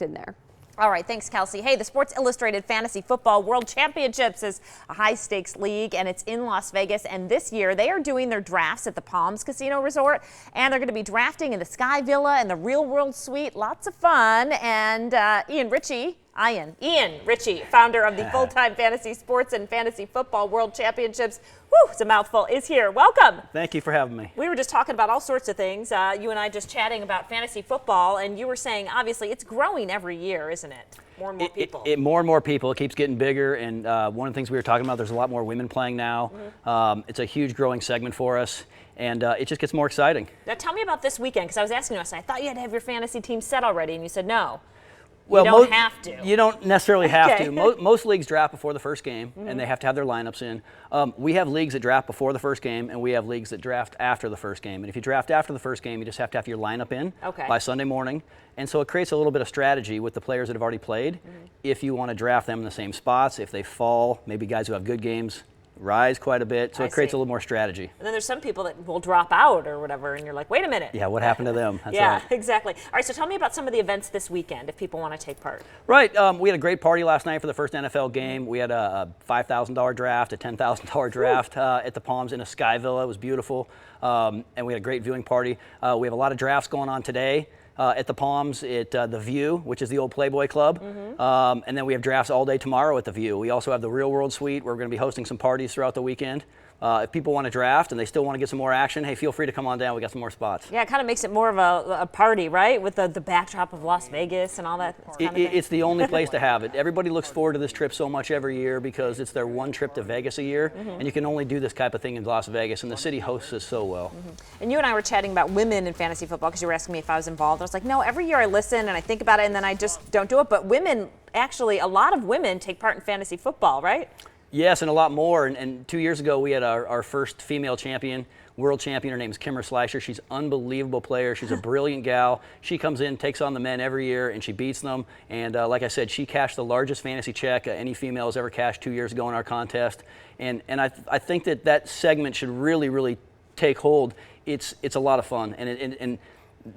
in there. All right, thanks, Kelsey. Hey, the Sports Illustrated Fantasy Football World Championships is a high-stakes league, and it's in Las Vegas. And this year, they are doing their drafts at the Palms Casino Resort, and they're going to be drafting in the Sky Villa and the Real World Suite. Lots of fun. And Ian Ritchie, founder of the Full-Time Fantasy Sports and Fantasy Football World Championships, it's a mouthful, is here. Welcome. Thank you for having me. We were just talking about all sorts of things. You and I just chatting about fantasy football, and you were saying, obviously, it's growing every year, isn't it? More and more people. More and more people. It keeps getting bigger, and one of the things we were talking about, there's a lot more women playing now. It's a huge growing segment for us, and it just gets more exciting. Now, tell me about this weekend, because I was asking you, I thought you had to have your fantasy team set already, and you said no. Well, you don't have to. You don't necessarily have to. Most leagues draft before the first game, and they have to have their lineups in. We have leagues that draft before the first game, and we have leagues that draft after the first game. And if you draft after the first game, you just have to have your lineup in by Sunday morning. And so it creates a little bit of strategy with the players that have already played. If you want to draft them in the same spots, if they fall, maybe guys who have good games rise quite a bit, so it creates a little more strategy. And then there's some people that will drop out or whatever, and you're like, wait a minute. Yeah, what happened to them? That's yeah, right. Exactly. All right, so tell me about some of the events this weekend if people want to take part. Right, we had a great party last night for the first NFL game. We had a $5,000 draft, a $10,000 draft at the Palms in a Sky Villa. It was beautiful, and we had a great viewing party. We have a lot of drafts going on today. At the Palms at the View, which is the old Playboy Club. And then we have drafts all day tomorrow at the View. We also have the Real World Suite. We're going to be hosting some parties throughout the weekend. If people want to draft and they still want to get some more action, hey, feel free to come on down. We got some more spots. Yeah, it kind of makes it more of a party, right? With the backdrop of Las Vegas and all that kind of thing. It's the only place to have it. Everybody looks forward to this trip so much every year because it's their one trip to Vegas a year, and you can only do this type of thing in Las Vegas, and the city hosts us so well. And you and I were chatting about women in fantasy football because you were asking me if I was involved. I was like, no, every year I listen and I think about it, and then I just don't do it. But women, actually, a lot of women take part in fantasy football, right? Yes, and a lot more. And 2 years ago, we had our first female champion, world champion. Her name is Kimmer Slicer. She's an unbelievable player. She's a brilliant gal. She comes in, takes on the men every year, and she beats them. And like I said, she cashed the largest fantasy check any female has ever cashed 2 years ago in our contest. And I think that segment should really, really take hold. It's a lot of fun. And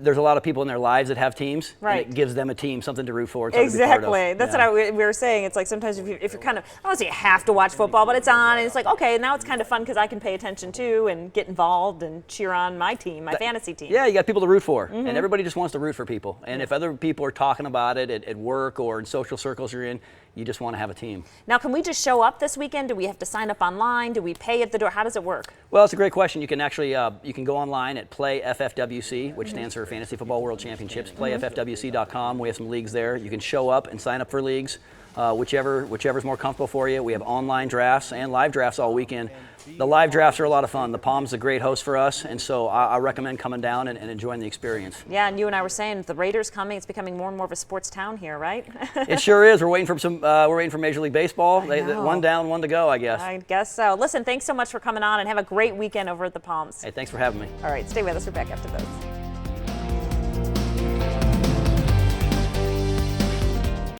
there's a lot of people in their lives that have teams, and it gives them a team, something to root for. Exactly. That's what we were saying. It's like sometimes if you're kind of, I don't want to say you have to watch football, but it's on, and it's like, okay, now it's kind of fun because I can pay attention too and get involved and cheer on my team, my fantasy team. Yeah, you got people to root for, and everybody just wants to root for people. And if other people are talking about it at work or in social circles you're in, you just want to have a team. Now, can we just show up this weekend? Do we have to sign up online? Do we pay at the door? How does it work? Well, it's a great question. You can actually you can go online at PlayFFWC, which stands for Fantasy Football World Championships. PlayFFWC.com. We have some leagues there. You can show up and sign up for leagues, whichever's more comfortable for you. We have online drafts and live drafts all weekend. The live drafts are a lot of fun. The Palms is a great host for us, and so I recommend coming down and enjoying the experience. Yeah, and you and I were saying the Raiders coming. It's becoming more and more of a sports town here, right? It sure is. We're waiting for Major League Baseball. One down, one to go, I guess. I guess so. Listen, thanks so much for coming on, and have a great weekend over at the Palms. Hey, thanks for having me. All right, stay with us. We're back after this.